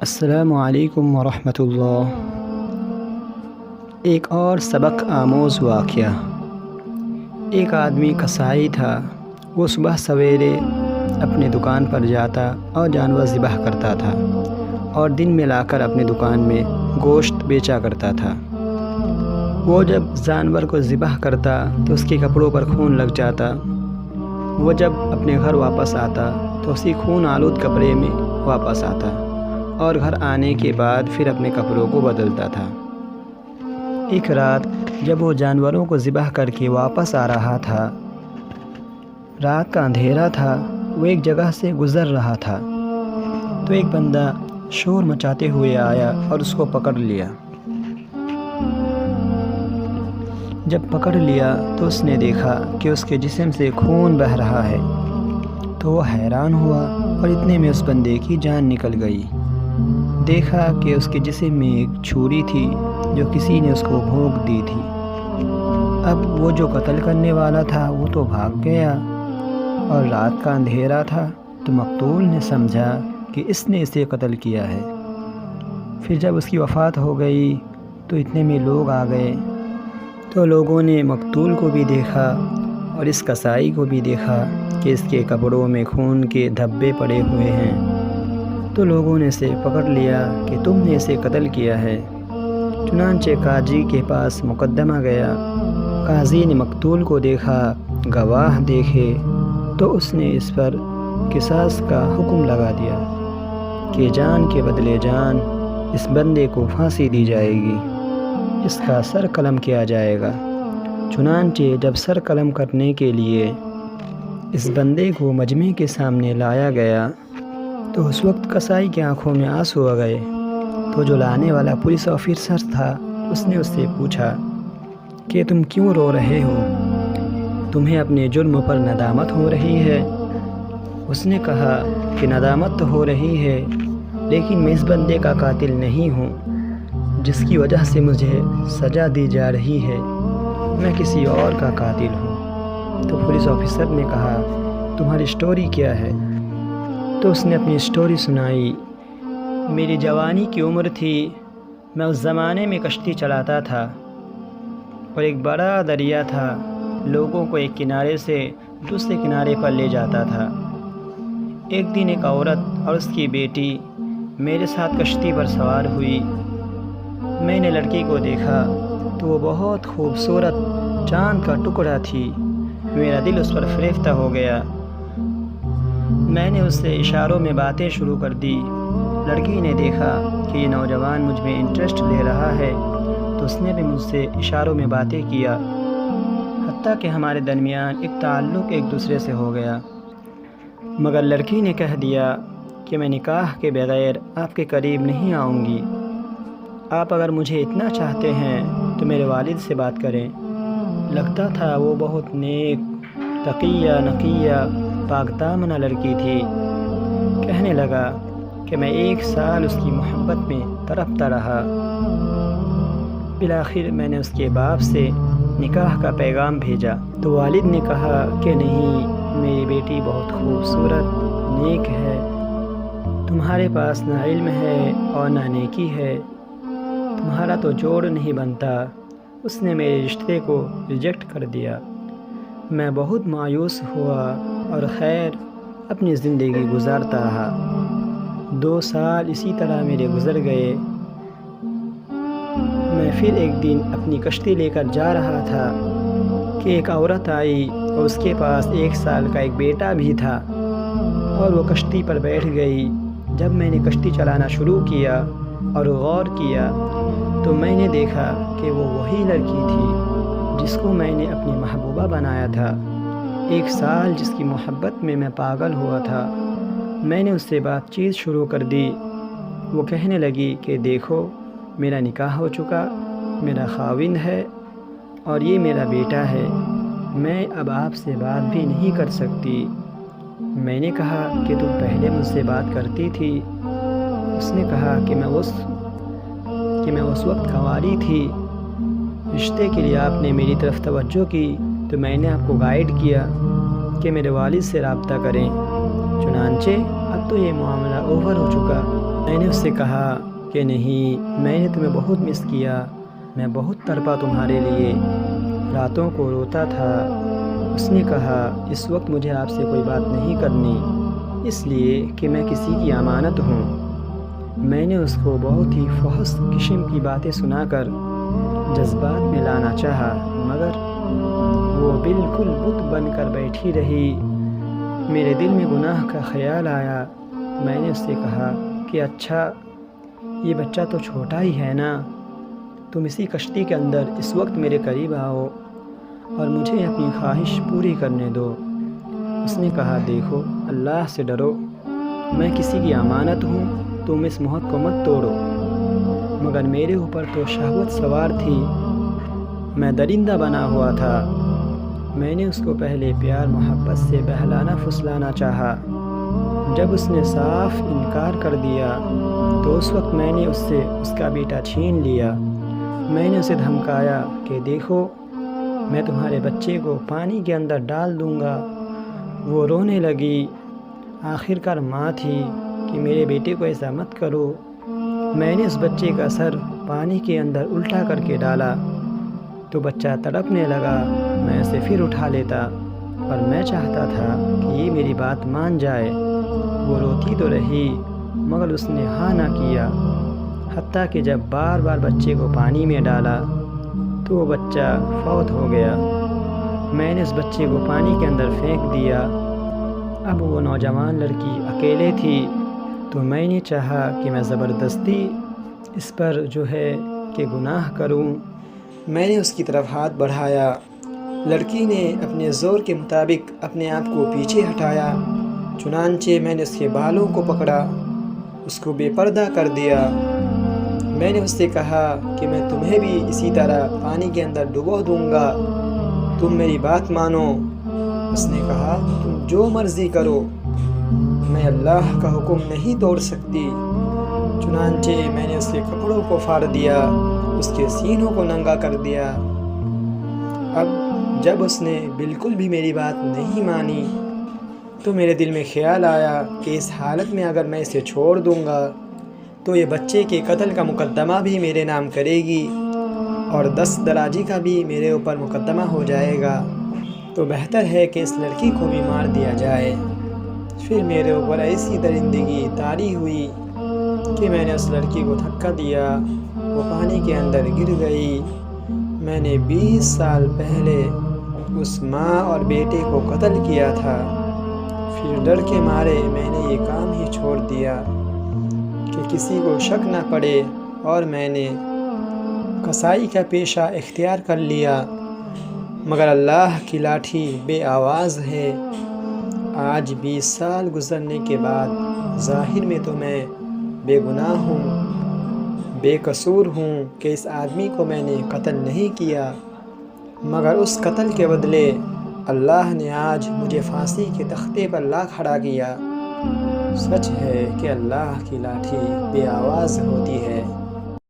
السلام علیکم ورحمۃ اللہ۔ ایک اور سبق آموز واقعہ۔ ایک آدمی کسائی تھا۔ وہ صبح سویرے اپنے دکان پر جاتا اور جانور ذبح کرتا تھا اور دن میں لا کر اپنی دکان میں گوشت بیچا کرتا تھا۔ وہ جب جانور کو ذبح کرتا تو اس کے کپڑوں پر خون لگ جاتا۔ وہ جب اپنے گھر واپس آتا تو اسی خون آلود کپڑے میں واپس آتا اور گھر آنے کے بعد پھر اپنے کپڑوں کو بدلتا تھا۔ ایک رات جب وہ جانوروں کو ذبح کر کے واپس آ رہا تھا، رات کا اندھیرا تھا، وہ ایک جگہ سے گزر رہا تھا تو ایک بندہ شور مچاتے ہوئے آیا اور اس کو پکڑ لیا۔ جب پکڑ لیا تو اس نے دیکھا کہ اس کے جسم سے خون بہہ رہا ہے تو وہ حیران ہوا اور اتنے میں اس بندے کی جان نکل گئی۔ دیکھا کہ اس کے جسم میں ایک چھری تھی جو کسی نے اس کو بھونک دی تھی۔ اب وہ جو قتل کرنے والا تھا وہ تو بھاگ گیا اور رات کا اندھیرا تھا تو مقتول نے سمجھا کہ اس نے اسے قتل کیا ہے۔ پھر جب اس کی وفات ہو گئی تو اتنے میں لوگ آ گئے تو لوگوں نے مقتول کو بھی دیکھا اور اس کسائی کو بھی دیکھا کہ اس کے کپڑوں میں خون کے دھبے پڑے ہوئے ہیں، تو لوگوں نے اسے پکڑ لیا کہ تم نے اسے قتل کیا ہے۔ چنانچہ قاضی کے پاس مقدمہ گیا۔ قاضی نے مقتول کو دیکھا، گواہ دیکھے تو اس نے اس پر قصاص کا حکم لگا دیا کہ جان کے بدلے جان، اس بندے کو پھانسی دی جائے گی، اس کا سر قلم کیا جائے گا۔ چنانچہ جب سر قلم کرنے کے لیے اس بندے کو مجمع کے سامنے لایا گیا تو اس وقت کسائی کی آنکھوں میں آنسو آ گئے۔ تو جو لانے والا پولیس آفیسر تھا اس نے اس سے پوچھا کہ تم کیوں رو رہے ہو؟ تمہیں اپنے جرم پر ندامت ہو رہی ہے؟ اس نے کہا کہ ندامت تو ہو رہی ہے، لیکن میں اس بندے کا قاتل نہیں ہوں جس کی وجہ سے مجھے سزا دی جا رہی ہے، میں کسی اور کا قاتل ہوں۔ تو پولیس آفیسر نے کہا تمہاری سٹوری کیا ہے؟ تو اس نے اپنی سٹوری سنائی۔ میری جوانی کی عمر تھی، میں اس زمانے میں کشتی چلاتا تھا اور ایک بڑا دریا تھا، لوگوں کو ایک کنارے سے دوسرے کنارے پر لے جاتا تھا۔ ایک دن ایک عورت اور اس کی بیٹی میرے ساتھ کشتی پر سوار ہوئی۔ میں نے لڑکی کو دیکھا تو وہ بہت خوبصورت چاند کا ٹکڑا تھی، میرا دل اس پر فریفتہ ہو گیا۔ میں نے اس سے اشاروں میں باتیں شروع کر دی۔ لڑکی نے دیکھا کہ یہ نوجوان مجھ میں انٹرسٹ لے رہا ہے تو اس نے بھی مجھ سے اشاروں میں باتیں کیا، حتیٰ کہ ہمارے درمیان ایک تعلق ایک دوسرے سے ہو گیا۔ مگر لڑکی نے کہہ دیا کہ میں نکاح کے بغیر آپ کے قریب نہیں آؤں گی، آپ اگر مجھے اتنا چاہتے ہیں تو میرے والد سے بات کریں۔ لگتا تھا وہ بہت نیک، تقیہ، نقیہ، پاک دامنہ لڑکی تھی۔ کہنے لگا کہ میں 1 سال اس کی محبت میں تڑپتا رہا۔ بالآخر میں نے اس کے باپ سے نکاح کا پیغام بھیجا تو والد نے کہا کہ نہیں، میری بیٹی بہت خوبصورت، نیک ہے، تمہارے پاس نہ علم ہے اور نہ نیکی ہے، تمہارا تو جوڑ نہیں بنتا۔ اس نے میرے رشتے کو ریجیکٹ کر دیا۔ میں بہت مایوس ہوا اور خیر اپنی زندگی گزارتا رہا۔ 2 سال اسی طرح میرے گزر گئے۔ میں پھر ایک دن اپنی کشتی لے کر جا رہا تھا کہ ایک عورت آئی اور اس کے پاس 1 سال کا ایک بیٹا بھی تھا اور وہ کشتی پر بیٹھ گئی۔ جب میں نے کشتی چلانا شروع کیا اور غور کیا تو میں نے دیکھا کہ وہ وہی لڑکی تھی جس کو میں نے اپنی محبوبہ بنایا تھا۔ 1 سال جس کی محبت میں پاگل ہوا تھا۔ میں نے اس سے بات چیت شروع کر دی۔ وہ کہنے لگی کہ دیکھو، میرا نکاح ہو چکا، میرا خاوند ہے اور یہ میرا بیٹا ہے، میں اب آپ سے بات بھی نہیں کر سکتی۔ میں نے کہا کہ تم پہلے مجھ سے بات کرتی تھی۔ اس نے کہا کہ میں اس وقت کنواری تھی، رشتے کے لیے آپ نے میری طرف توجہ کی تو میں نے آپ کو گائیڈ کیا کہ میرے والد سے رابطہ کریں، چنانچہ اب تو یہ معاملہ اوور ہو چکا۔ میں نے اس سے کہا کہ نہیں، میں نے تمہیں بہت مس کیا، میں بہت تڑپا تمہارے لیے، راتوں کو روتا تھا۔ اس نے کہا اس وقت مجھے آپ سے کوئی بات نہیں کرنی، اس لیے کہ میں کسی کی امانت ہوں۔ میں نے اس کو بہت ہی فحش قسم کی باتیں سنا کر جذبات میں لانا چاہا، مگر وہ بالکل بت بن کر بیٹھی رہی۔ میرے دل میں گناہ کا خیال آیا۔ میں نے اس سے کہا کہ اچھا، یہ بچہ تو چھوٹا ہی ہے نا، تم اسی کشتی کے اندر اس وقت میرے قریب آؤ اور مجھے اپنی خواہش پوری کرنے دو۔ اس نے کہا دیکھو، اللہ سے ڈرو، میں کسی کی امانت ہوں، تم اس عہد کو مت توڑو۔ مگر میرے اوپر تو شہوت سوار تھی، میں درندہ بنا ہوا تھا۔ میں نے اس کو پہلے پیار محبت سے بہلانا پھسلانا چاہا۔ جب اس نے صاف انکار کر دیا تو اس وقت میں نے اس سے اس کا بیٹا چھین لیا۔ میں نے اسے دھمکایا کہ دیکھو، میں تمہارے بچے کو پانی کے اندر ڈال دوں گا۔ وہ رونے لگی۔ آخر کار ماں تھی کہ میرے بیٹے کو ایسا مت کرو۔ میں نے اس بچے کا سر پانی کے اندر الٹا کر کے ڈالا تو بچہ تڑپنے لگا۔ میں اسے پھر اٹھا لیتا اور میں چاہتا تھا کہ یہ میری بات مان جائے۔ وہ روتی تو رہی مگر اس نے ہاں نہ کیا، حتیٰ کہ جب بار بار بچے کو پانی میں ڈالا تو وہ بچہ فوت ہو گیا۔ میں نے اس بچے کو پانی کے اندر پھینک دیا۔ اب وہ نوجوان لڑکی اکیلے تھی تو میں نے چاہا کہ میں زبردستی اس پر جو ہے کہ گناہ کروں۔ میں نے اس کی طرف ہاتھ بڑھایا۔ لڑکی نے اپنے زور کے مطابق اپنے آپ کو پیچھے ہٹایا، چنانچہ میں نے اس کے بالوں کو پکڑا، اس کو بے پردہ کر دیا۔ میں نے اس سے کہا کہ میں تمہیں بھی اسی طرح پانی کے اندر ڈبو دوں گا، تم میری بات مانو۔ اس نے کہا تم جو مرضی کرو، میں اللہ کا حکم نہیں توڑ سکتی۔ چنانچہ میں نے اس کے کپڑوں کو پھاڑ دیا، اس کے سینوں کو ننگا کر دیا۔ اب جب اس نے بالکل بھی میری بات نہیں مانی تو میرے دل میں خیال آیا کہ اس حالت میں اگر میں اسے چھوڑ دوں گا تو یہ بچے کے قتل کا مقدمہ بھی میرے نام کرے گی اور 10 دراجی کا بھی میرے اوپر مقدمہ ہو جائے گا، تو بہتر ہے کہ اس لڑکی کو بھی مار دیا جائے۔ پھر میرے اوپر ایسی درندگی طاری ہوئی کہ میں نے اس لڑکی کو دھکا دیا، وہ پانی کے اندر گر گئی۔ میں نے 20 سال پہلے اس ماں اور بیٹے کو قتل کیا تھا، پھر ڈر کے مارے میں نے یہ کام ہی چھوڑ دیا کہ کسی کو شک نہ پڑے، اور میں نے قصائی کا پیشہ اختیار کر لیا۔ مگر اللہ کی لاٹھی بے آواز ہے۔ آج 20 سال گزرنے کے بعد ظاہر میں تو میں بے گناہ ہوں، بے قصور ہوں کہ اس آدمی کو میں نے قتل نہیں کیا، مگر اس قتل کے بدلے اللہ نے آج مجھے پھانسی کے تختے پر لا کھڑا کیا۔ سچ ہے کہ اللہ کی لاٹھی بے آواز ہوتی ہے۔